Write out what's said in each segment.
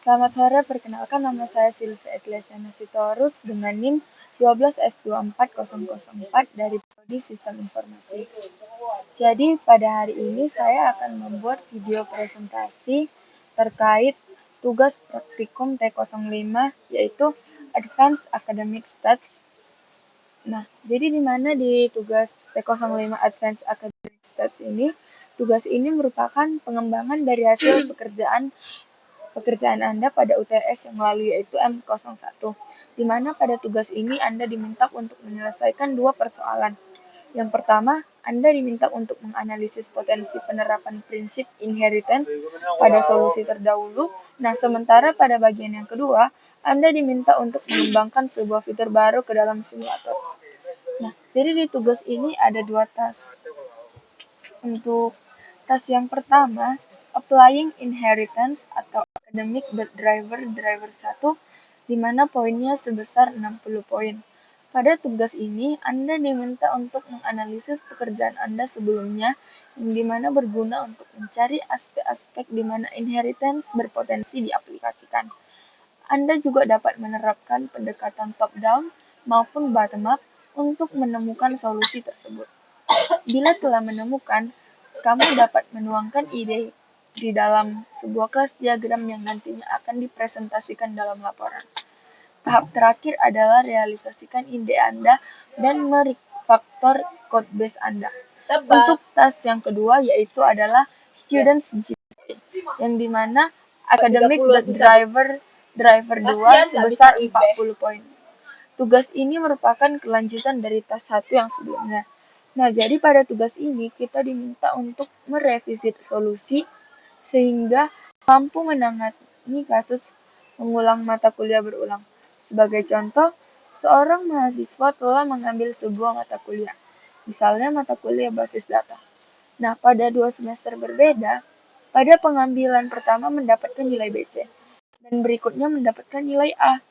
Selamat sore, perkenalkan nama saya Sylvia Eklesiana Sitorus dengan NIM 12S24004 dari Prodi Sistem Informasi. Jadi pada hari ini saya akan membuat video presentasi terkait tugas praktikum T05 yaitu Advanced Academic Stats. Nah, jadi di mana di tugas T05 Advanced Academic Stats ini, tugas ini merupakan pengembangan dari hasil pekerjaan Anda pada UTS yang lalu yaitu M01, di mana pada tugas ini Anda diminta untuk menyelesaikan dua persoalan. Yang pertama, Anda diminta untuk menganalisis potensi penerapan prinsip inheritance pada solusi terdahulu. Nah, sementara pada bagian yang kedua, Anda diminta untuk mengembangkan sebuah fitur baru ke dalam simulator. Nah, jadi di tugas ini ada dua task. Untuk task yang pertama, applying inheritance atau academic driver 1, di mana poinnya sebesar 60 poin. Pada tugas ini, Anda diminta untuk menganalisis pekerjaan Anda sebelumnya, yang dimana berguna untuk mencari aspek-aspek di mana inheritance berpotensi diaplikasikan. Anda juga dapat menerapkan pendekatan top-down maupun bottom-up untuk menemukan solusi tersebut. Bila telah menemukan, kamu dapat menuangkan ide di dalam sebuah kelas diagram yang nantinya akan dipresentasikan dalam laporan. Tahap terakhir adalah realisasikan ide Anda dan merefaktor code base Anda. Untuk task yang kedua yaitu adalah Students GPT, yang dimana Academic Driver 2 sebesar 40 poin. Tugas ini merupakan kelanjutan dari task 1 yang sebelumnya. Nah, jadi pada tugas ini kita diminta untuk merevisi solusi sehingga mampu menangani kasus mengulang mata kuliah berulang. Sebagai contoh, seorang mahasiswa telah mengambil sebuah mata kuliah, misalnya mata kuliah basis data. Nah, pada 2 semester berbeda, pada pengambilan pertama mendapatkan nilai BC, dan berikutnya mendapatkan nilai A.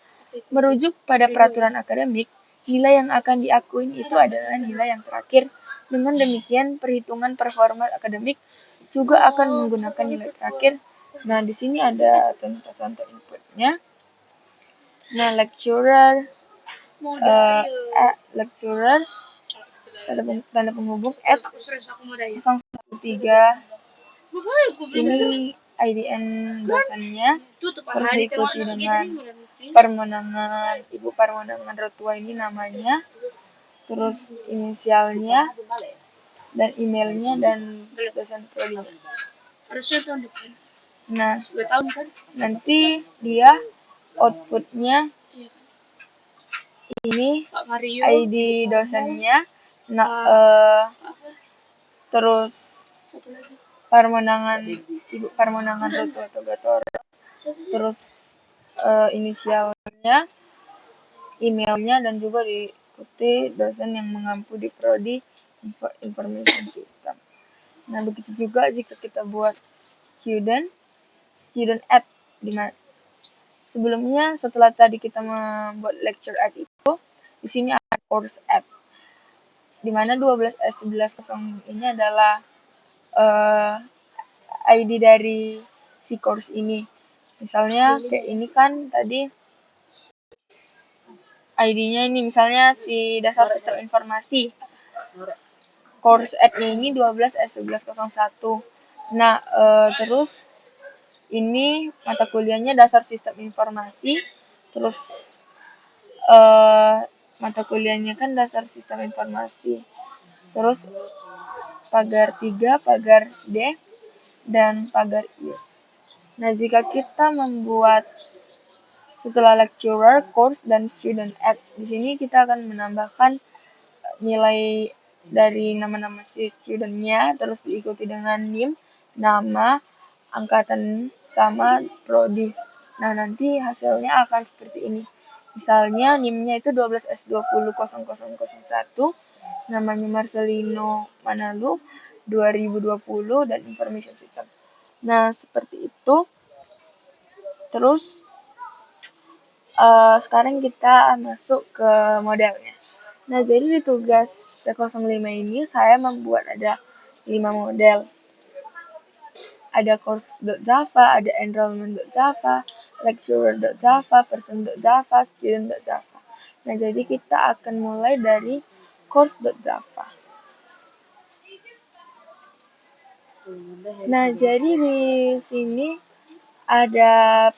Merujuk pada peraturan akademik, nilai yang akan diakuin itu adalah nilai yang terakhir. Dengan demikian, perhitungan performa akademik juga akan menggunakan nilai terakhir. Nah, di sini ada contoh-contoh inputnya. Nah, lecturer, tanda penghubung @013. Ini IDN dosennya, terus diikuti dengan Ibu Parmonangan Rotua, ini namanya, terus inisialnya, dan emailnya, dan dosen prodinya. Nah, nanti dia outputnya ini ID dosennya, terus Ibu Parmonangan Rotua Togatora, terus inisialnya, emailnya, dan juga diikuti dosen yang mengampu di Prodi Information System. Nah, begitu juga jika kita buat student app, dimana sebelumnya setelah tadi kita membuat lecture app itu, di sini ada course app, dimana 12S11 ini adalah ID dari si course ini. Misalnya kayak ini kan tadi ID-nya ini, misalnya si dasar sistem informasi. Course app-nya ini 12S1101. Nah, terus ini mata kuliahnya dasar sistem informasi, terus mata kuliahnya kan dasar sistem informasi, terus pagar 3, pagar D, dan pagar IUS. Nah, jika kita membuat setelah lecturer, course, dan student app, di sini kita akan menambahkan nilai dari nama-nama si studentnya, terus diikuti dengan NIM, nama, angkatan, sama prodi. Nah, nanti hasilnya akan seperti ini. Misalnya NIM-nya itu 12S200001, namanya Marcelino Manalu 2020, dan Information System. Nah, seperti itu. Terus sekarang kita masuk ke modelnya. Nah, jadi di tugas T05 ini saya membuat ada 5 model. ada course.java, ada enrollment.java, lecturer.java, person.java, student.java. Nah, jadi kita akan mulai dari course.java. Nah, jadi di sini ada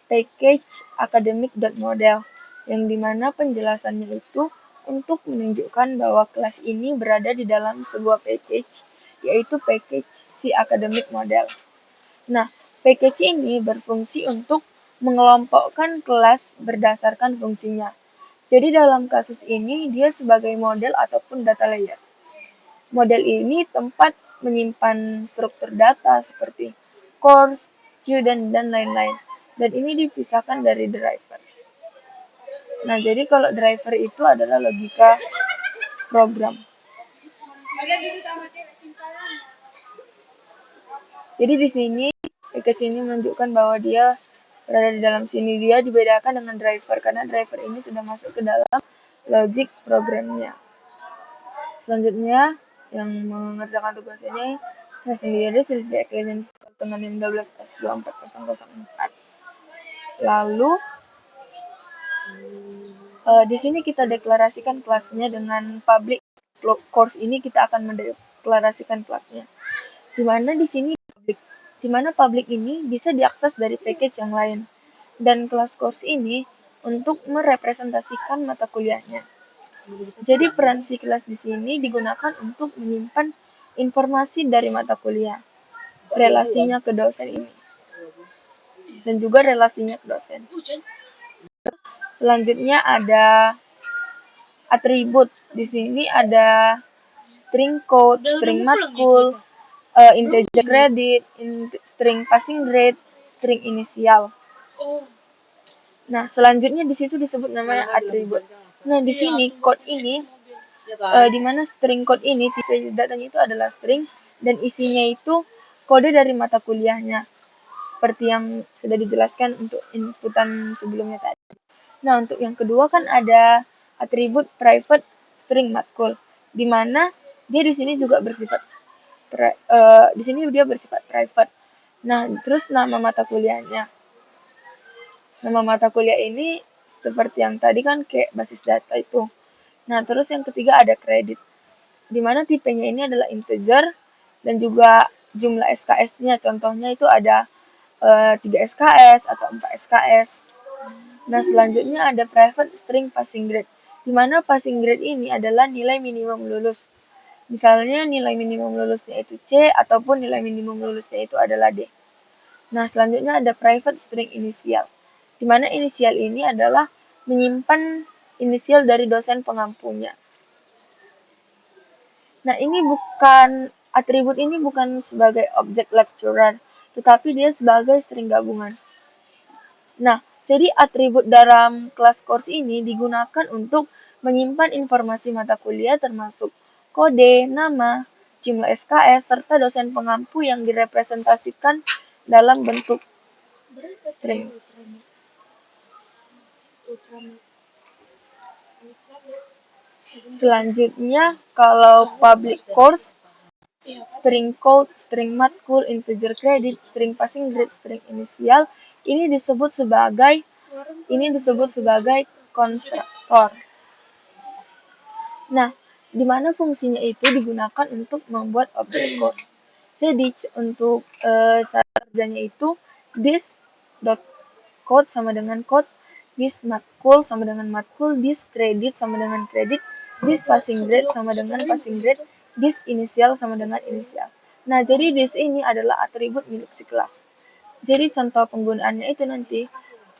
package academic.model yang dimana penjelasannya itu untuk menunjukkan bahwa kelas ini berada di dalam sebuah package, yaitu package si academic model. Nah, package ini berfungsi untuk mengelompokkan kelas berdasarkan fungsinya. Jadi dalam kasus ini dia sebagai model ataupun data layer. Model ini tempat menyimpan struktur data seperti course, student, dan lain-lain. Dan ini dipisahkan dari driver. Nah, jadi kalau driver itu adalah logika program. Jadi di sini package ini menunjukkan bahwa dia berada di dalam sini. Dia dibedakan dengan driver karena driver ini sudah masuk ke dalam logic programnya. Selanjutnya yang mengerjakan tugas ini saya sendiri Sylvia Ekelian dengan 15 S24004. Lalu di sini kita deklarasikan kelasnya dengan public course ini kita akan mendeklarasikan kelasnya. Di mana di sini public, di mana public ini bisa diakses dari package yang lain. Dan kelas course ini untuk merepresentasikan mata kuliahnya. Jadi peran si kelas di sini digunakan untuk menyimpan informasi dari mata kuliah, relasinya ke dosen ini, dan juga relasinya ke dosen. Selanjutnya ada atribut. Di sini ada string code, string matkul, integer credit, string passing grade, string inisial. Nah, selanjutnya di situ disebut namanya atribut. Nah, di sini code ini di mana string code ini tipe datanya itu adalah string dan isinya itu kode dari mata kuliahnya. Seperti yang sudah dijelaskan untuk inputan sebelumnya tadi. Nah, untuk yang kedua kan ada atribut private string matkul, di mana dia di sini juga bersifat di sini dia bersifat private. Nah, terus nama mata kuliahnya. Nama mata kuliah ini seperti yang tadi kan kayak basis data itu. Nah, terus yang ketiga ada kredit, di mana tipenya ini adalah integer dan juga jumlah SKS-nya. Contohnya itu ada 3 SKS atau 4 SKS. Nah, selanjutnya ada private string passing grade, di mana passing grade ini adalah nilai minimum lulus. Misalnya nilai minimum lulusnya itu C ataupun nilai minimum lulusnya itu adalah D. Nah, selanjutnya ada private string inisial, di mana inisial ini adalah menyimpan inisial dari dosen pengampunya. Nah, ini atribut ini bukan sebagai objek lecturer, tetapi dia sebagai string gabungan. Nah, jadi atribut dalam kelas course ini digunakan untuk menyimpan informasi mata kuliah termasuk kode, nama, jumlah SKS, serta dosen pengampu yang direpresentasikan dalam bentuk string. Selanjutnya, kalau public course, string code, string matkul, integer credit, string passing grade, string inisial, ini disebut sebagai konstruktor. Nah, di mana fungsinya itu digunakan untuk membuat objek course. Jadi untuk cara kerjanya itu this.code sama dengan code, this matkul sama dengan matkul, this credit sama dengan credit, this passing grade sama dengan passing grade, this inisial sama dengan inisial. Nah, jadi this ini adalah atribut milik si kelas. Jadi contoh penggunaannya itu nanti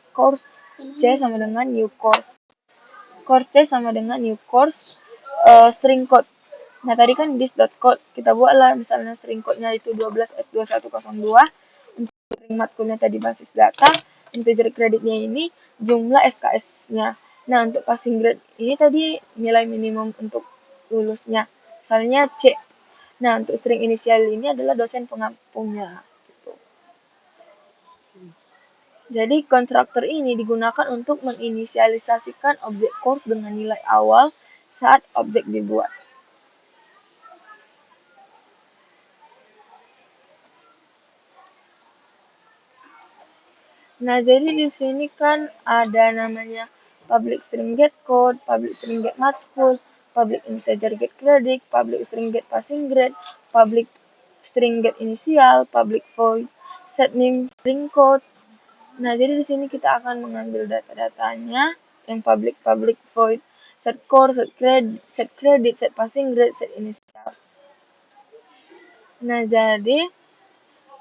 course C sama dengan new course. Course C sama dengan new course string code. Nah, tadi kan this.code. Kita buatlah misalnya string code-nya itu 12S2102. Untuk string matkulnya tadi basis data. Integer kreditnya ini jumlah SKS-nya. Nah, untuk passing grade ini tadi nilai minimum untuk lulusnya. Misalnya C. Nah, untuk string inisial ini adalah dosen pengampunya. Gitu. Jadi, konstruktor ini digunakan untuk menginisialisasikan objek course dengan nilai awal saat objek dibuat. Nah, jadi di sini kan ada namanya public string get code, public string get matkul, public integer get credit, public string get passing grade, public string get inisial, public void set name string code. Nah, jadi di sini kita akan mengambil data-datanya yang public void set core, set credit, set passing grade, set inisial. Nah, jadi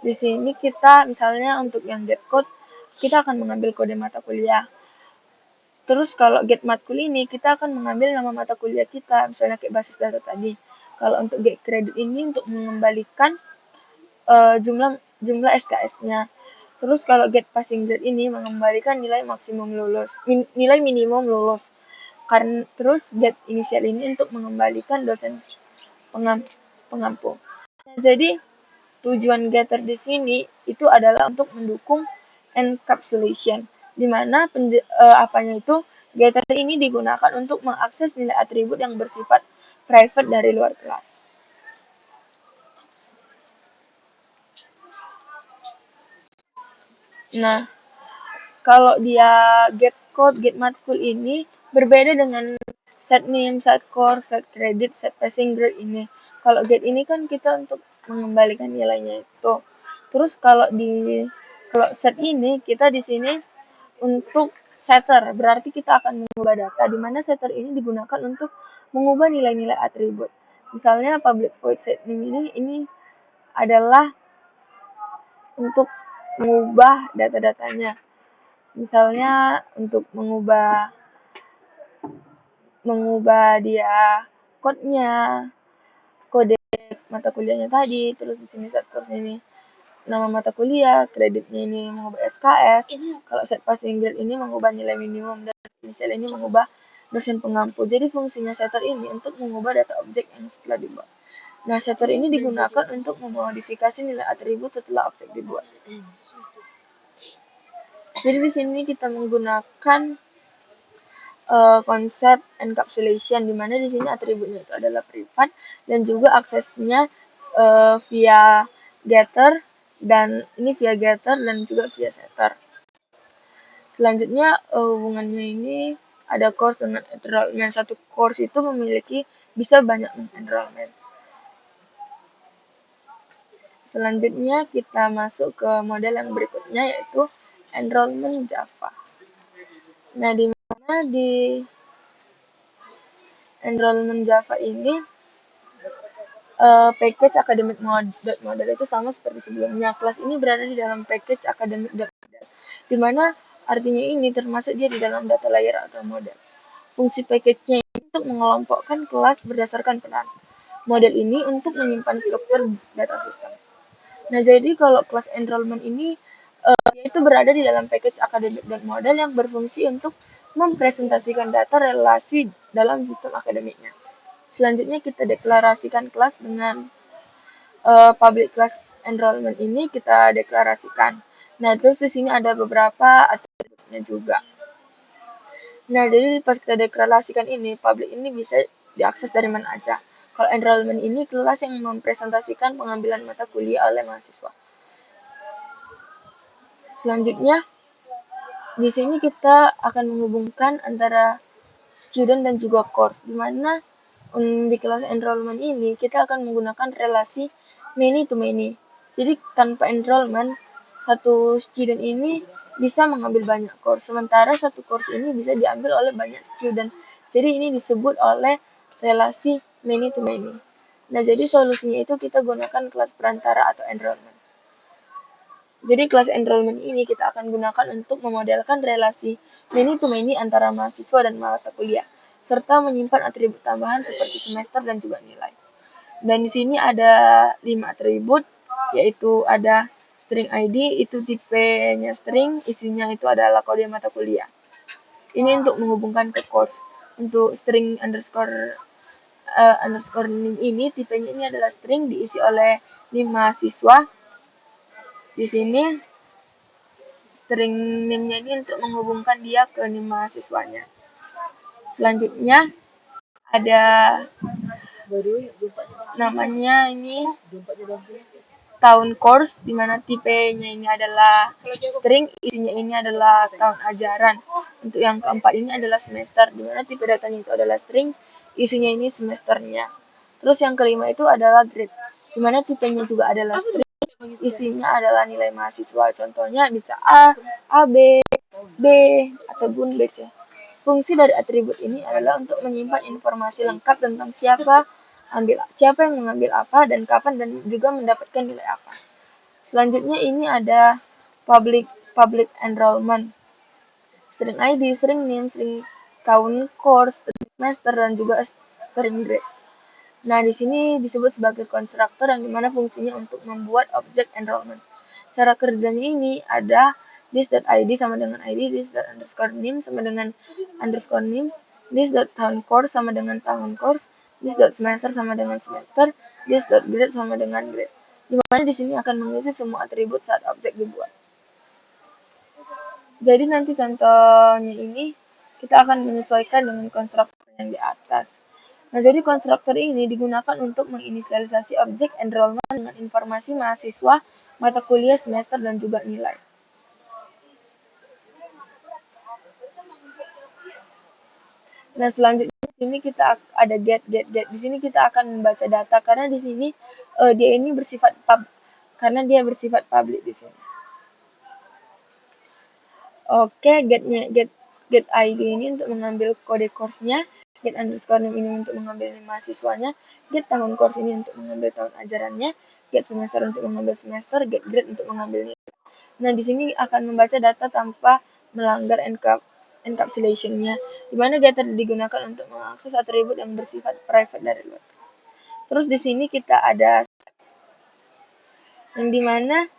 di sini kita misalnya untuk yang get code kita akan mengambil kode mata kuliah. Terus kalau get matkul ini kita akan mengambil nama mata kuliah kita, misalnya kayak basis data tadi. Kalau untuk get credit ini untuk mengembalikan jumlah SKS-nya. Terus kalau get passing grade ini mengembalikan nilai maksimum lulus, nilai minimum lulus. Karena terus get inisial ini untuk mengembalikan dosen pengampu. Nah, jadi tujuan getter di sini itu adalah untuk mendukung encapsulation, di mana apanya itu getter ini digunakan untuk mengakses nilai atribut yang bersifat private dari luar kelas. Nah, kalau dia get code, get matkul ini berbeda dengan set name, set core, set credit, set passing grade ini. Kalau get ini kan kita untuk mengembalikan nilainya itu. Terus kalau set ini kita di sini untuk setter, berarti kita akan mengubah data di mana setter ini digunakan untuk mengubah nilai-nilai atribut. Misalnya public void set name ini adalah untuk mengubah data-datanya. Misalnya untuk mengubah dia code-nya, kode mata kuliahnya tadi, terus di sini set course ini nama mata kuliah, kreditnya ini mengubah SKS, kalau set passing grade ini mengubah nilai minimum, dan inisial ini mengubah dosen pengampu. Jadi fungsinya setter ini untuk mengubah data objek yang setelah dibuat. Nah, setter ini digunakan untuk memodifikasi nilai atribut setelah objek dibuat. Jadi di sini kita menggunakan konsep encapsulation, di mana di sini atributnya itu adalah privat dan juga aksesnya via getter dan juga via setter. Selanjutnya hubungannya ini ada course dengan enrollment. Satu course itu memiliki bisa banyak enrollment. Selanjutnya kita masuk ke model yang berikutnya yaitu enrollment Java. Nah, di mana di enrollment Java ini package academic model itu sama seperti sebelumnya. Kelas ini berada di dalam package academic model, di mana artinya ini termasuk dia di dalam data layer atau model. Fungsi package-nya untuk mengelompokkan kelas berdasarkan peran. Model ini untuk menyimpan struktur data sistem. Nah, jadi kalau kelas enrollment ini yaitu berada di dalam package academic model yang berfungsi untuk mempresentasikan data relasi dalam sistem akademiknya. Selanjutnya kita deklarasikan kelas dengan public class enrollment ini kita deklarasikan. Nah, terus di sini ada beberapa atributnya juga. Nah, jadi pas kita deklarasikan ini, public ini bisa diakses dari mana aja. Kalau enrollment ini kelas yang mempresentasikan pengambilan mata kuliah oleh mahasiswa. Selanjutnya, di sini kita akan menghubungkan antara student dan juga course, di mana di kelas enrollment ini kita akan menggunakan relasi many to many. Jadi tanpa enrollment, satu student ini bisa mengambil banyak course, sementara satu course ini bisa diambil oleh banyak student. Jadi ini disebut oleh relasi many to many. Nah, jadi solusinya itu kita gunakan kelas perantara atau enrollment. Jadi kelas enrollment ini kita akan gunakan untuk memodelkan relasi many to many antara mahasiswa dan mata kuliah, serta menyimpan atribut tambahan seperti semester dan juga nilai. Dan di sini ada 5 atribut, yaitu ada string ID, itu tipenya string, isinya itu adalah kode mata kuliah. Ini untuk menghubungkan ke course. Untuk string underscore name ini, tipenya ini adalah string diisi oleh 5 mahasiswa. Di sini string name-nya ini untuk menghubungkan dia ke 5 mahasiswanya. Selanjutnya ada namanya ini tahun course, di mana tipenya ini adalah string, isinya ini adalah tahun ajaran. Untuk yang keempat ini adalah semester, di mana tipe datanya itu adalah string, isinya ini semesternya. Terus yang kelima itu adalah grade, di mana tipenya juga adalah string, isinya adalah nilai mahasiswa. Contohnya bisa A, AB, B, ataupun BC. Fungsi dari atribut ini adalah untuk menyimpan informasi lengkap tentang siapa yang mengambil apa dan kapan, dan juga mendapatkan nilai apa. Selanjutnya ini ada public enrollment. String ID, string name, string tahun course, string semester, dan juga string grade. Nah, di sini disebut sebagai konstruktor yang dimana fungsinya untuk membuat objek enrollment. Cara kerjanya ini ada this.id sama dengan id, this._name sama dengan underscore name, this.tahun course sama dengan tahun course, this.semester sama dengan semester, this.grade sama dengan grade. Dimana di sini akan mengisi semua atribut saat objek dibuat. Jadi nanti contohnya ini kita akan menyesuaikan dengan konstruktor yang di atas. Nah, jadi konstruktor ini digunakan untuk menginisialisasi objek enrollment dengan informasi mahasiswa, mata kuliah, semester, dan juga nilai. Nah, selanjutnya di sini kita ada get. Di sini kita akan membaca data karena di sini dia ini bersifat bersifat public di sini. Oke, get ID ini untuk mengambil kode course-nya, get underscore name ini untuk mengambil mahasiswanya, get tahun course ini untuk mengambil tahun ajarannya, get semester untuk mengambil semester, get grade untuk mengambil nilai. Nah, di sini akan membaca data tanpa melanggar encapsulation-nya, di mana getter digunakan untuk mengakses atribut yang bersifat private dari luar kelas. Terus di sini kita ada yang dimana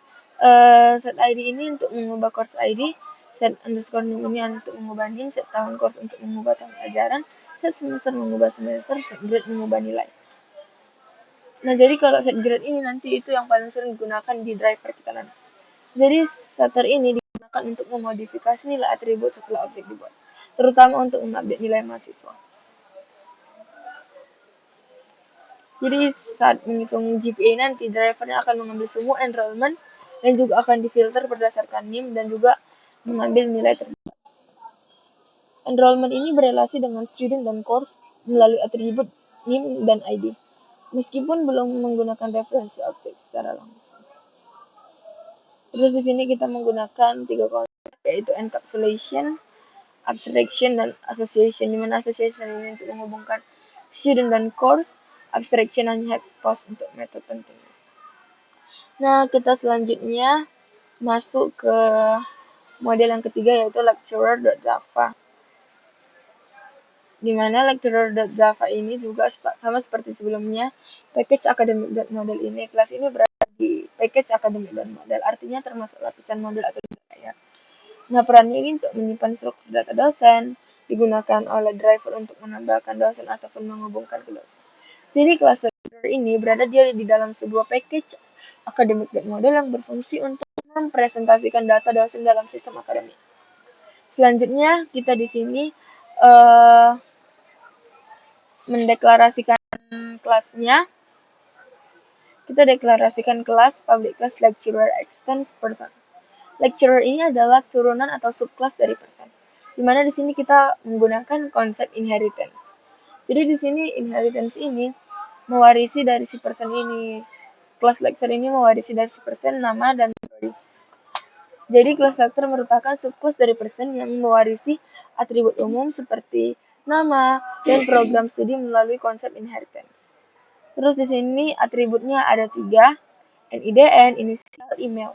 set ID ini untuk mengubah course ID, set underscore name ini untuk mengubah name, set tahun course untuk mengubah tahun ajaran, set semester mengubah semester, set grade mengubah nilai. Nah, jadi kalau set grade ini nanti itu yang paling sering digunakan di driver kita nanti. Jadi setter ini digunakan untuk memodifikasi nilai atribut setelah objek dibuat, terutama untuk mengupdate nilai mahasiswa. Jadi saat menghitung GPA nanti, drivernya akan mengambil semua enrollment dan juga akan difilter berdasarkan NIM dan juga mengambil nilai terbaik. Enrollment ini berelasi dengan student dan course melalui atribut NIM dan ID, meskipun belum menggunakan referensi objek secara langsung. Terus di sini kita menggunakan 3 konsep, yaitu encapsulation, abstraction, dan association, di mana association ini untuk menghubungkan student dan course, abstraction hanya expose untuk metode penting. Nah, kita selanjutnya masuk ke model yang ketiga, yaitu lecturer.java. Di mana lecturer.java ini juga sama seperti sebelumnya, package academic.model ini, kelas ini berada di package academic.model, artinya termasuk lapisan model atau daya. Nah, perannya ini untuk menyimpan struktur data dosen, digunakan oleh driver untuk menambahkan dosen ataupun menghubungkan ke dosen. Jadi kelas lecturer ini berada di dalam sebuah package academic.model yang berfungsi untuk mempresentasikan data dosen dalam sistem akademik. Selanjutnya kita di sini mendeklarasikan kelasnya. Kita deklarasikan kelas public class lecturer extends person. Lecturer ini adalah turunan atau subclass dari person, dimana di sini kita menggunakan konsep inheritance. Jadi di sini inheritance ini mewarisi dari si person ini. Kelas lecturer ini mewarisi dari si person nama dan prodi. Jadi kelas lecturer merupakan subclass dari person yang mewarisi atribut umum seperti nama dan program studi melalui konsep inheritance. Terus di sini atributnya ada 3, NIDN, inisial, email.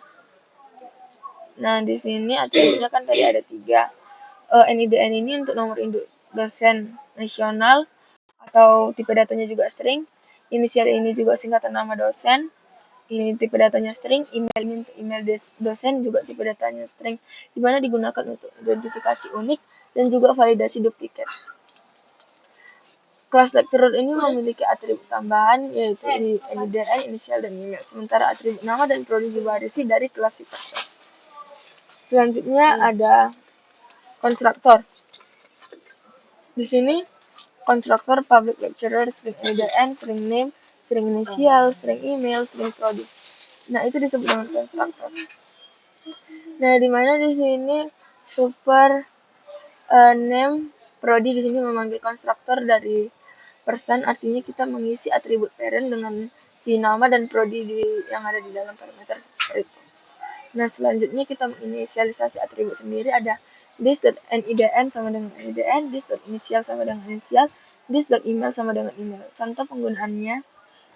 Nah, di sini atributnya kan tadi ada 3. NIDN ini untuk nomor induk dosen nasional atau tipe datanya juga string. Inisial ini juga singkatan nama dosen. Ini tipe datanya string. Email ini untuk email dosen juga tipe datanya string, di mana digunakan untuk identifikasi unik dan juga validasi duplikat. Kelas lecturer ini memiliki atribut tambahan, yaitu NIDN, inisial, dan email. Sementara atribut nama dan prodi diwarisi dari kelas person. Selanjutnya ada konstruktor. Di sini konstruktor public lecturer, string NIDN, string name, string inisial, string email, string prodi. Nah, itu disebut dengan konstruktor. Nah, di mana di sini super name prodi di sini memanggil konstruktor dari person, artinya kita mengisi atribut parent dengan si nama dan prodi yang ada di dalam parameter seperti itu. Nah, selanjutnya kita menginisialisasi atribut sendiri, ada this.nidn sama dengan nidn, this.initial sama dengan inisial, this.email sama dengan email. Contoh penggunaannya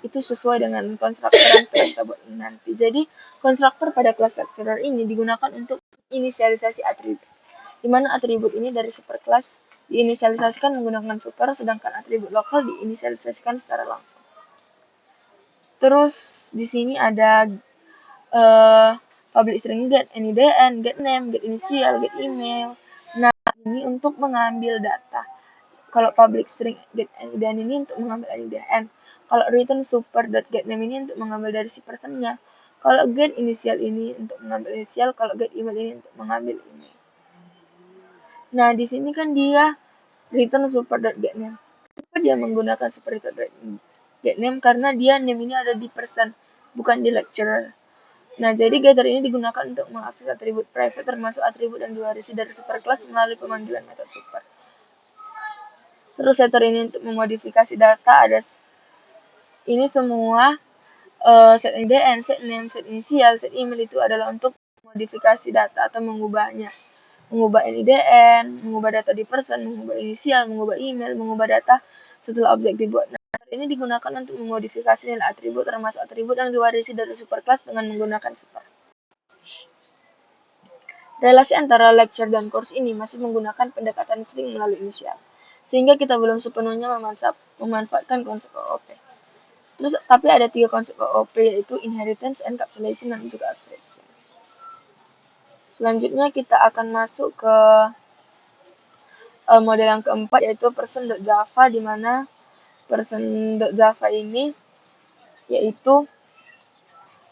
itu sesuai dengan konstruktor yang kita buat nanti. Jadi, konstruktor pada kelas lecturer ini digunakan untuk inisialisasi atribut, di mana atribut ini dari superclass diinisialisasikan menggunakan super, sedangkan atribut lokal diinisialisasikan secara langsung. Terus di sini ada public string get, nidn, get name, get initial, get email. Nah, ini untuk mengambil data. Kalau public string get nidn ini untuk mengambil nidn. Kalau return super get name ini untuk mengambil dari si personnya. Kalau get initial ini untuk mengambil inisial, kalau get email ini untuk mengambil email. Nah, di sini kan dia return super get name. Kenapa dia menggunakan super get name? Karena dia name ini ada di person, bukan di lecturer. Nah, jadi getter ini digunakan untuk mengakses atribut private termasuk atribut yang diwarisi dari superclass melalui pemanggilan metode super. Terus setter ini untuk memodifikasi data, ada ini semua set nidn, set name, set inisial, set email itu adalah untuk modifikasi data atau mengubahnya. Mengubah nidn, mengubah data di person, mengubah inisial, mengubah email, mengubah data setelah objek dibuat. Nah, ini digunakan untuk memodifikasi nilai atribut termasuk atribut yang diwarisi dari superclass dengan menggunakan super. Relasi antara lecture dan course ini masih menggunakan pendekatan string melalui inisial, sehingga kita belum sepenuhnya memanfaatkan konsep OOP. Terus, tapi ada 3 konsep OOP, yaitu inheritance, encapsulation, dan juga abstraction. Selanjutnya kita akan masuk ke model yang keempat, yaitu person.java, di mana person.java ini yaitu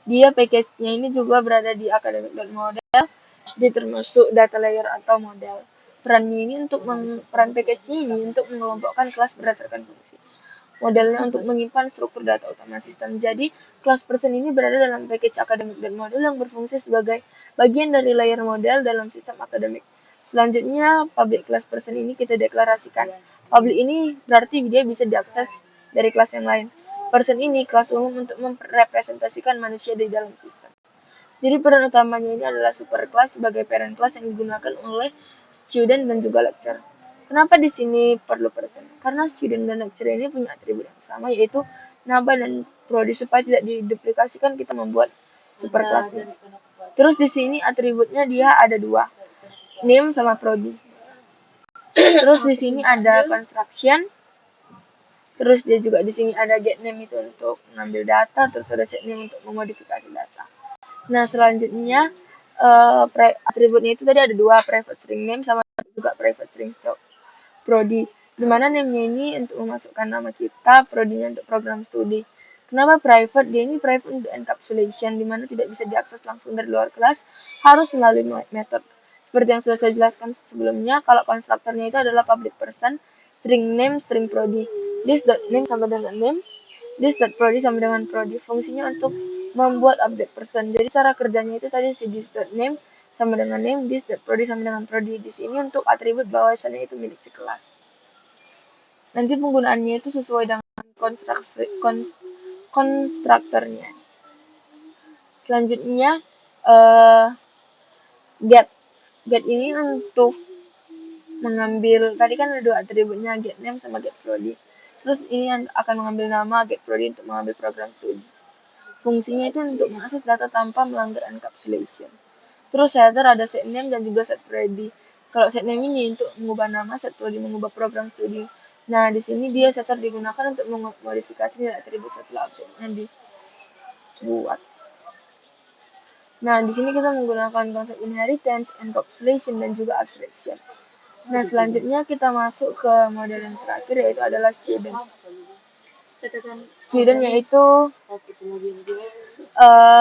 dia package-nya ini juga berada di academic.model, dia termasuk data layer atau model. Perannya ini untuk peran package ini untuk mengelompokkan kelas berdasarkan fungsi. Modelnya untuk menyimpan struktur data utama sistem. Jadi, kelas person ini berada dalam package academic.model yang berfungsi sebagai bagian dari layer model dalam sistem akademik. Selanjutnya, public class person ini kita deklarasikan. Public ini berarti dia bisa diakses dari kelas yang lain. Person ini kelas umum untuk merepresentasikan manusia di dalam sistem. Jadi peran utamanya ini adalah superclass sebagai parent class yang digunakan oleh student dan juga lecturer. Kenapa di sini perlu person? Karena student dan lecturer ini punya atribut yang sama, yaitu nama dan prodi. Supaya tidak diduplikasikan, kita membuat superclass. Terus di sini atributnya dia ada 2, name sama prodi. Terus di sini ada construction. Terus dia juga di sini ada get name itu untuk mengambil data, terus ada set name untuk memodifikasi data. Nah, selanjutnya atributnya itu tadi ada 2, private string name sama juga private string prodi. Dimana name-nya ini untuk memasukkan nama kita, prodinya untuk program studi. Kenapa private? Dia ini private untuk encapsulation, dimana tidak bisa diakses langsung dari luar kelas, harus melalui method. Seperti yang sudah saya jelaskan sebelumnya, kalau konstruktornya itu adalah public person, string name, string prodi. This.name sama dengan name, this.prodi sama dengan prodi. Fungsinya untuk membuat update person. Jadi cara kerjanya itu tadi si this.name sama dengan name, this.prodi sama dengan prodi. Di sini untuk atribut bahwasannya itu milik si kelas. Nanti penggunaannya itu sesuai dengan konstruktornya. Selanjutnya get ini untuk mengambil, tadi kan ada 2 atributnya, get name sama get prodi. Terus ini akan mengambil nama get prodi untuk mengambil program studi. Fungsinya itu untuk mengakses data tanpa melanggar encapsulation. Terus setter ada set name dan juga set prodi. Kalau set name ini untuk mengubah nama, set prodi mengubah program studi. Nah, di sini dia setter digunakan untuk memodifikasi nilai atribut setelah objeknya dibuat. Nah, di sini kita menggunakan konsep inheritance, encapsulation, dan juga abstraction. Nah, selanjutnya kita masuk ke model yang terakhir, yaitu adalah student. Student yaitu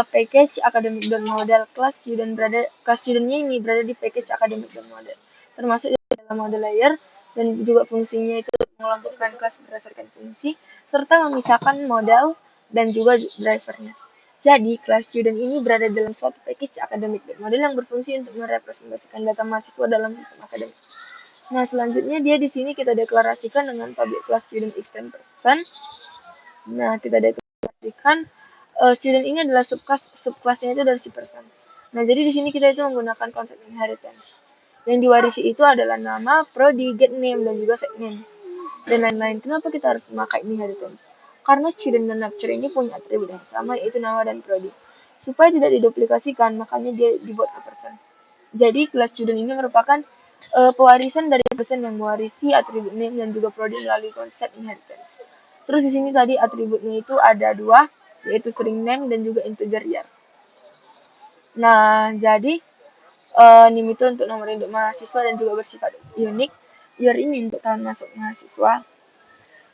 package academic dan model. Kelas studentnya ini berada di package academic dan model, termasuk di dalam model layer, dan juga fungsinya itu mengelompokkan kelas berdasarkan fungsi serta memisahkan model dan juga drivernya. Jadi, kelas student ini berada dalam suatu package akademik dan model yang berfungsi untuk merepresentasikan data mahasiswa dalam sistem akademik. Nah, selanjutnya dia di sini kita deklarasikan dengan public class student extend person. Nah, kita deklarasikan student ini adalah subclassnya itu dari si person. Nah, jadi di sini kita itu menggunakan konsep inheritance. Yang diwarisi itu adalah nama, prodi, get name, dan juga set name. Dan lain-lain. Kenapa kita harus memakai inheritance? Karena student dan lecturer ini punya atribut yang sama, yaitu nama dan prodi. Supaya tidak diduplikasikan, makanya dia dibuat ke person. Jadi, kelas student ini merupakan pewarisan dari person yang mewarisi atribut name dan juga prodi melalui konsep inheritance. Terus di sini tadi atributnya itu ada dua, yaitu string name dan juga integer year. Nah, jadi name itu untuk nomor induk mahasiswa dan juga bersifat unik. Year ini untuk tahun masuk mahasiswa.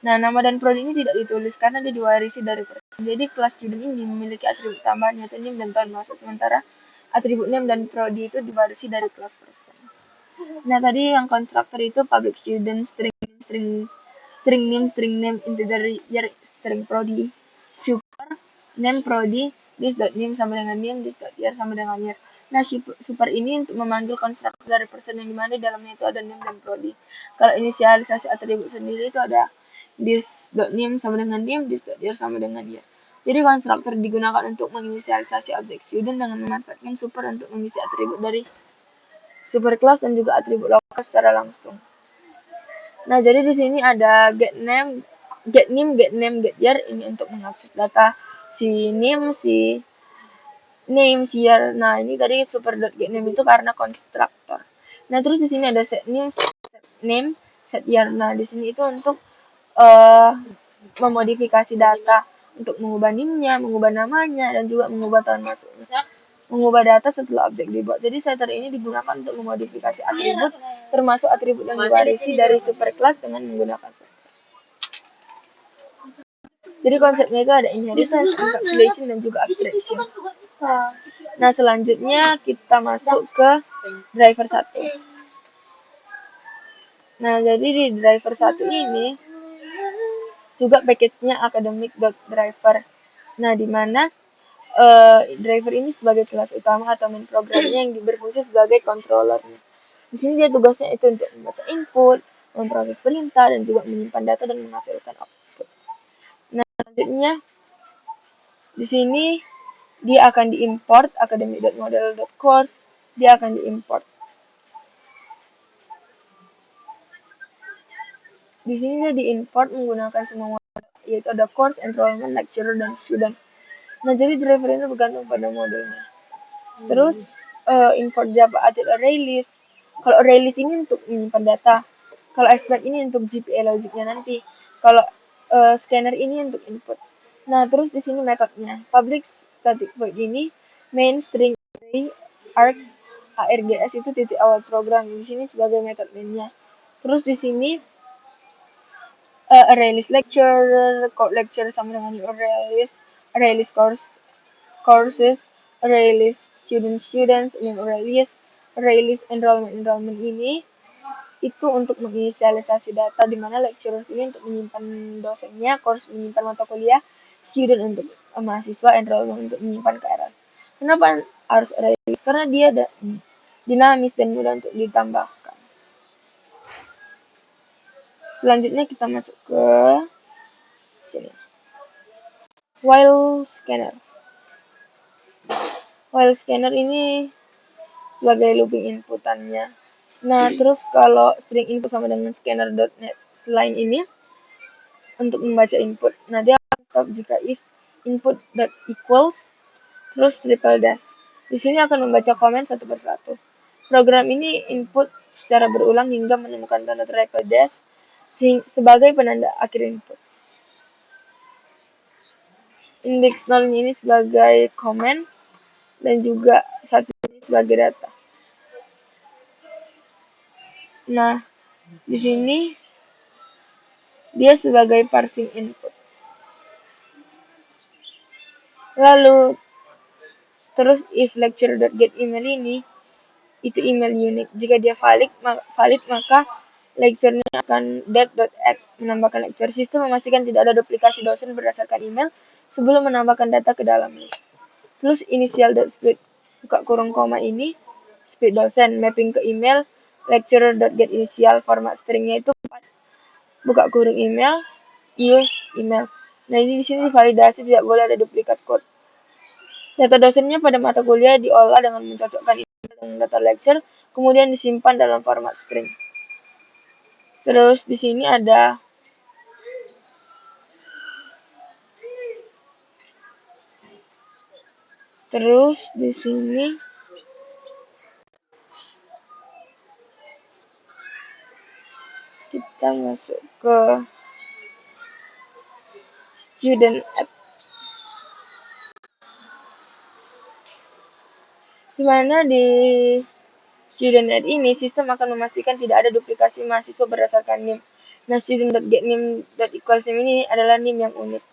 Nah, nama dan prodi ini tidak ditulis karena dia diwarisi dari person. Jadi, kelas student ini memiliki atribut tambahan yaitu name dan tahun masuk, sementara atribut name dan prodi itu diwarisi dari kelas person. Nah, tadi yang konstruktor itu public student, string name, integer year, string prodi, super, name prodi, this.name sama dengan name, this.year sama dengan year. Nah, super ini untuk memanggil konstruktor dari person yang dimana di dalamnya itu ada name dan prodi. Kalau inisialisasi atribut sendiri itu ada this.name sama dengan name, this.year sama dengan year. Jadi konstruktor digunakan untuk menginisialisasi objek student dengan memanfaatkan super untuk mengisi atribut dari superclass dan juga atribut lokal secara langsung. Nah, jadi di sini ada get name, get year ini untuk mengakses data si name, si year. Nah, ini tadi super.getName itu karena konstruktor. Nah, terus di sini ada set name, set year. Nah, di sini itu untuk memodifikasi data untuk mengubah name-nya, mengubah namanya, dan juga mengubah tahun masuknya. Mengubah data setelah objek dibuat. Jadi setter ini digunakan untuk memodifikasi atribut, termasuk atribut yang diwarisi dari superclass dengan menggunakan setter. Jadi konsepnya itu ada inheritance, encapsulation, dan juga abstraction. Nah, selanjutnya kita masuk ke driver 1. Nah, jadi di driver 1 ini juga package-nya academic.driver. Nah, di mana driver ini sebagai kelas utama atau main programnya yang berfungsi sebagai controllernya. Di sini dia tugasnya itu untuk membaca input, memproses perintah, dan juga menyimpan data dan menghasilkan output. Nah, selanjutnya di sini dia akan diimport academic.model.course, dia akan diimport. Di sini dia diimport menggunakan semua model, yaitu ada course, enrollment, lecturer, dan student. Nah, jadi driver ini bergantung pada modelnya. Terus import Java Adit Array List. Kalau array list ini untuk menyimpan data. Kalau expect ini untuk GPA logiknya nanti. Kalau scanner ini untuk input. Nah, terus di sini metodenya. Public static void ini main string array args args itu titik awal program. Di sini sebagai metode mainnya. Terus di sini array list lecture, code lecture sama dengan array list courses, array list students, ini array list enrollment ini itu untuk menginisialisasi data di mana lecturers ini untuk menyimpan dosennya, course menyimpan mata kuliah, student untuk mahasiswa, enrollment untuk menyimpan KRS. Kenapa harus array list? Karena dia dinamis dan mudah untuk ditambahkan. Selanjutnya kita masuk ke sini. While scanner ini sebagai looping inputannya. Nah, terus kalau string input sama dengan scanner.net selain ini untuk membaca input. Nah, dia akan stop jika if input.equals terus triple dash. Di sini akan membaca komen satu persatu. Program ini input secara berulang hingga menemukan tanda triple dash sebagai penanda akhir input. Index 0 ini sebagai komen dan juga satu ini sebagai data. Nah, di sini dia sebagai parsing input. Lalu terus if lecture.getEmail ini itu email unik. Jika dia valid maka lecture-nya akan that.add menambahkan lecture. Sistem memastikan tidak ada duplikasi dosen berdasarkan email sebelum menambahkan data ke dalam list. plus initial.split buka kurung koma ini split dosen mapping ke email lecturer.getInitial format stringnya itu 4 buka kurung email use email. Nah ini di sini validasi tidak boleh ada duplikat code. Data dosennya pada mata kuliah diolah dengan mencocokkan email dengan data lecture, kemudian disimpan dalam format string. Terus di sini ada kita masuk ke student app, dimana di student app ini sistem akan memastikan tidak ada duplikasi mahasiswa berdasarkan NIM. Nah, student.getNIM.equals ini adalah NIM yang unik.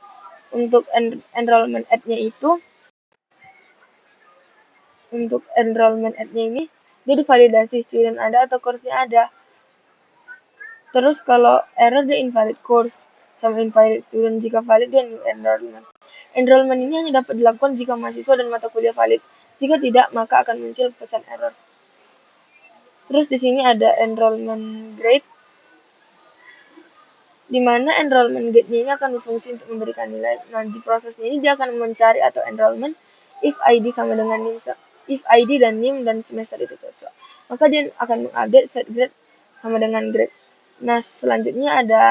Untuk enrollment app-nya ini dia divalidasi student ada atau course-nya ada. Terus kalau error dia invalid course sama invalid student, jika valid dia new enrollment. Enrollment ini hanya dapat dilakukan jika mahasiswa dan mata kuliah valid. Jika tidak, maka akan muncul pesan error. Terus di sini ada enrollment grade, di mana enrollment grade-nya ini akan berfungsi untuk memberikan nilai. Nah, di prosesnya ini dia akan mencari atau enrollment if ID sama dengan NIM, if ID dan NIM dan semester itu cocok. Maka dia akan mengupdate set grade sama dengan grade. Nah, selanjutnya ada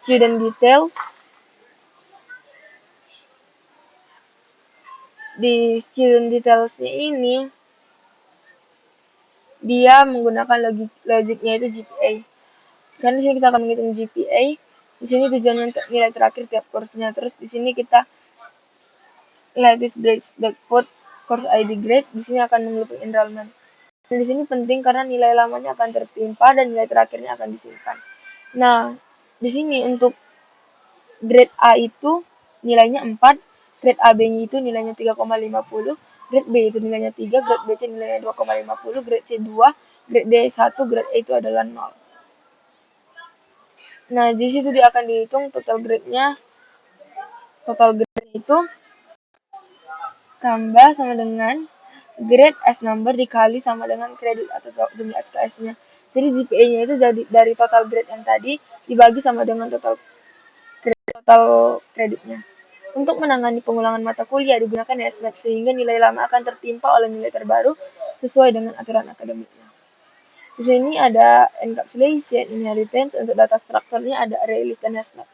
student details. Di student details-nya ini dia menggunakan logiknya itu GPA. Karena di sini kita akan menghitung GPA. Di sini tujuannya nilai terakhir tiap course-nya. Terus di sini kita lattice breaks.put course ID grade. Di sini akan menglooping enrollment. Dan di sini penting karena nilai lamanya akan tertimpa dan nilai terakhirnya akan disimpan. Nah, di sini untuk grade A itu nilainya 4, grade AB-nya itu nilainya 3,50, grade B itu nilainya 3, grade BC nilainya 2,50, grade C 2, grade D 1, grade E itu adalah 0. Nah, di situ dia akan dihitung total grade-nya. Total grade itu tambah sama dengan grade as number dikali sama dengan kredit atau jumlah SKS-nya. Jadi GPA-nya itu dari total grade yang tadi dibagi sama dengan total kreditnya. Untuk menangani pengulangan mata kuliah digunakan SMAP sehingga nilai lama akan tertimpa oleh nilai terbaru sesuai dengan aturan akademiknya. Di sini ada encapsulation, inheritance, untuk data strukturnya ada array list dan SMAP.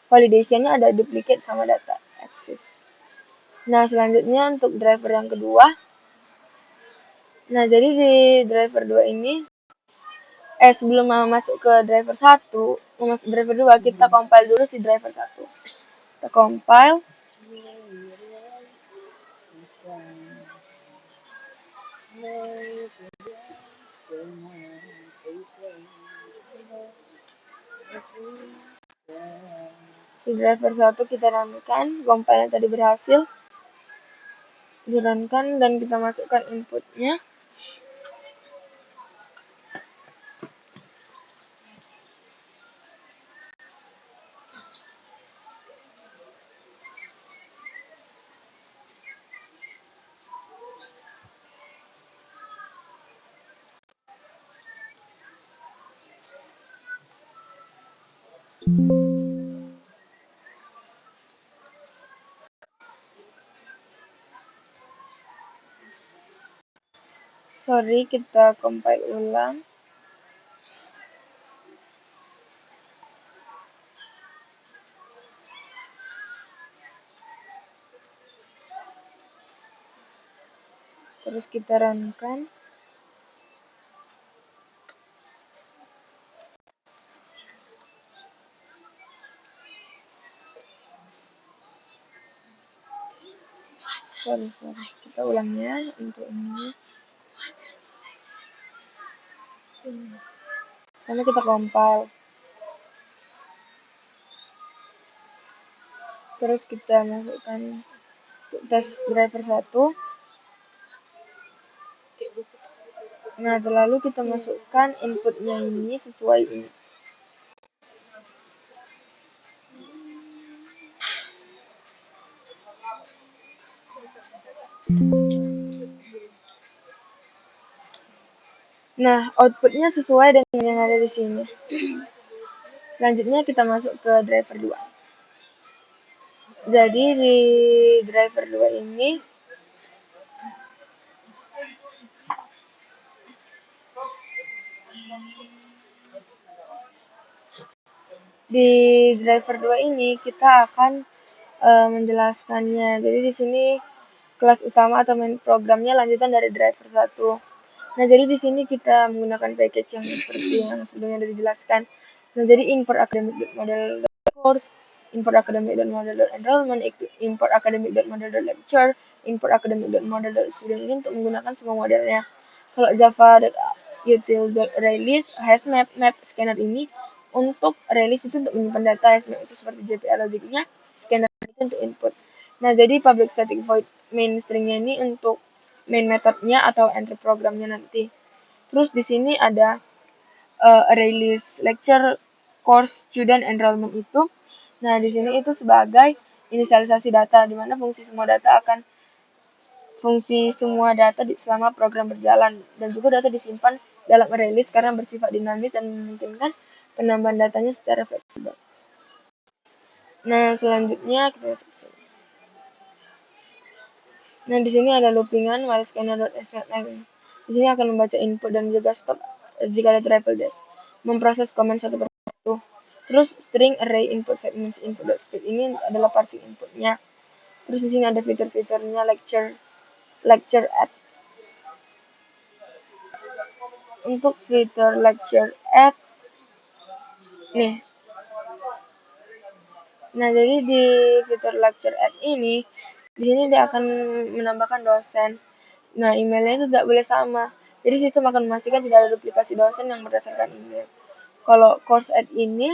Validation-nya ada duplicate sama data access. Nah, selanjutnya untuk driver yang kedua. Nah, jadi di driver 2 ini sebelum masuk ke driver 1, masuk driver 2, kita compile dulu si driver 1. Kita compile. Di driver 1 kita runkan, compile tadi berhasil. Dirunkan dan kita masukkan inputnya. Sorry, kita compile ulang. Terus kita runkan. Sorry. Kita ulangnya untuk ini. Lalu kita compile. Terus kita masukkan tes driver 1. Nah, lalu kita masukkan inputnya ini sesuai ini. Nah, outputnya sesuai dengan yang ada di sini. Selanjutnya kita masuk ke driver 2. Jadi di driver 2 ini kita akan menjelaskannya. Jadi di sini kelas utama atau main programnya lanjutan dari driver 1. Nah, jadi di sini kita menggunakan package yang seperti yang sebelumnya sudah dijelaskan. Nah, jadi import academic model course, import academic model enrollment, import academic model lecture, import academic model student ini untuk menggunakan semua modelnya. Kalau Java util.release hasmap map scanner ini untuk release itu untuk menyimpan data hasmap itu seperti JPA logicnya, scanner itu untuk input. Nah, jadi public static void main stringnya ini untuk main methodnya atau entry programnya nanti. Terus di sini ada release lecture course student enrollment itu. Nah, di sini itu sebagai inisialisasi data di mana fungsi semua data selama program berjalan dan juga data disimpan dalam release karena bersifat dinamis dan memungkinkan penambahan datanya secara fleksibel. Nah, selanjutnya kita selesai. Nah, di sini ada loopingan while scanner.snm. Di sini akan membaca input dan juga stop jika ada travel dash. Memproses komen satu persatu. Terus string array input segments input.split ini adalah parsing inputnya. Terus di sini ada fitur-fiturnya lecture add. Untuk fitur lecture add nih. Nah, jadi di fitur lecture add ini di sini dia akan menambahkan dosen. Nah, emailnya itu tidak boleh sama. Jadi sistem akan memastikan tidak ada duplikasi dosen yang berdasarkan email. Kalau course add ini,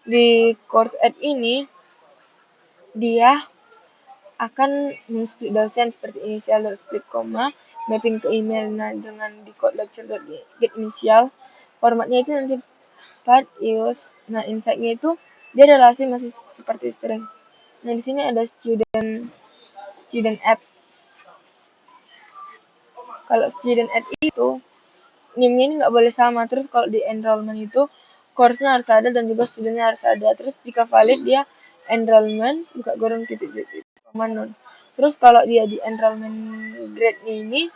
di course add ini, dia akan men-split dosen seperti inisial dan split koma, mapping ke email. Nah, dengan di code lecture.get inisial, formatnya itu nanti part use. Nah, insight-nya itu dia relasi masih seperti string. Nah, di sini ada student add. Kalau student add itu name-nya ini nggak boleh sama. Terus kalau di enrollment itu course-nya harus ada dan juga student-nya harus ada. Terus jika valid dia enrollment buka goreng titik-titik non. Terus kalau dia di enrollment grade ini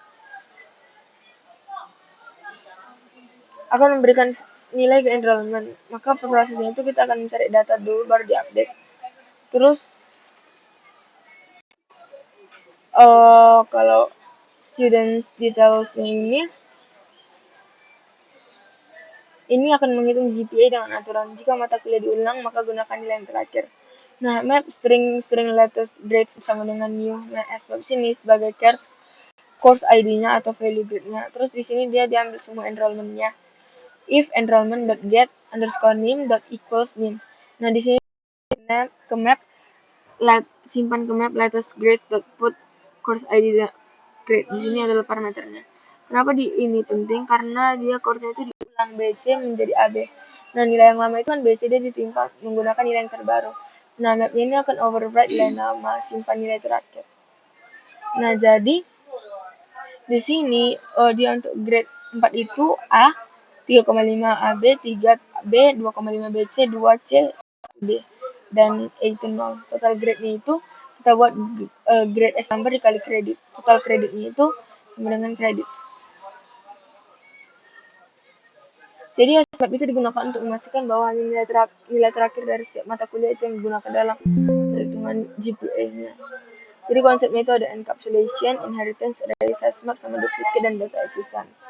akan memberikan nilai ke enrollment. Maka prosesnya itu kita akan mencari data dulu baru diupdate. Terus kalau students details-nya ini akan menghitung GPA dengan aturan. Jika mata kuliah diulang, maka gunakan nilai yang terakhir. Nah, map string latest grade sama dengan new. Nah, map sini sebagai course ID-nya atau value grade-nya. Terus di sini dia diambil semua enrollment-nya. If enrollment.get underscore name dot equals name. Nah, di sini ke map simpan ke map latest grade dot put course ID grade. Di sini adalah parameternya. Kenapa ini penting? Karena dia course-nya itu diulang BC menjadi AB. Nah, nilai yang lama itu kan BC dia ditimpa menggunakan nilai yang terbaru. Nah, map ini akan overwrite nilai nama, simpan nilai terakhir. Nah, jadi di sini dia untuk grade 4 itu A 3,5 AB, 3B, 2,5 BC, 2C, 1D, dan A itu 0. Total grade-nya itu kita buat grade S number dikali kredit. Total kreditnya itu sama dengan kredit. Jadi hasil bisa digunakan untuk memastikan bahwa nilai terakhir dari setiap mata kuliah itu yang digunakan dalam perhitungan GPA-nya. Jadi konsepnya itu ada encapsulation, inheritance, array, map, sama duplicate, dan data existence.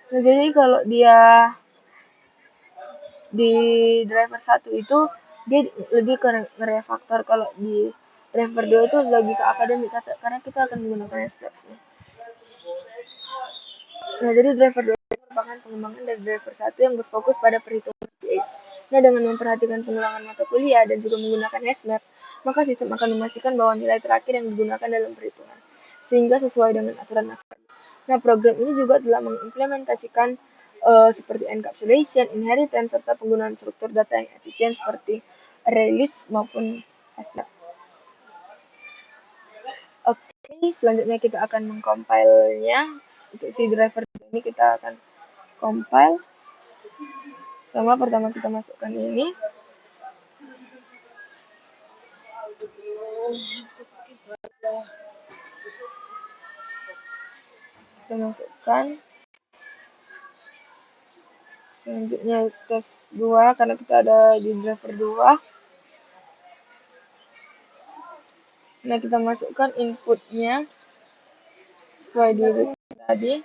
Nah, jadi kalau dia di driver 1 itu dia lebih ke refaktor. Kalau di driver 2 itu lebih ke akademik karena kita akan menggunakan steps-nya. Nah, jadi driver 2 merupakan pengembangan dari driver 1 yang berfokus pada perhitungan GPA. Nah, dengan memperhatikan pengulangan mata kuliah dan juga menggunakan HashMap, maka sistem akan memastikan bahwa nilai terakhir yang digunakan dalam perhitungan, sehingga sesuai dengan aturan akademik. Nah, program ini juga telah mengimplementasikan seperti encapsulation, inheritance, serta penggunaan struktur data yang efisien seperti array list maupun HashMap. Oke, selanjutnya kita akan mengcompile-nya. Untuk si driver ini kita akan compile. Sama pertama kita masukkan ini. Kita masukkan. Selanjutnya tes 2 karena kita ada di driver 2. Nah, kita masukkan inputnya sesuai di tadi.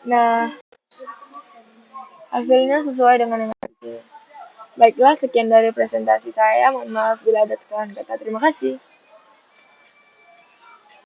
Nah, hasilnya sesuai dengan yang ada. Baiklah, sekian dari presentasi saya. Mohon maaf bila ada kesalahan kata. Terima kasih.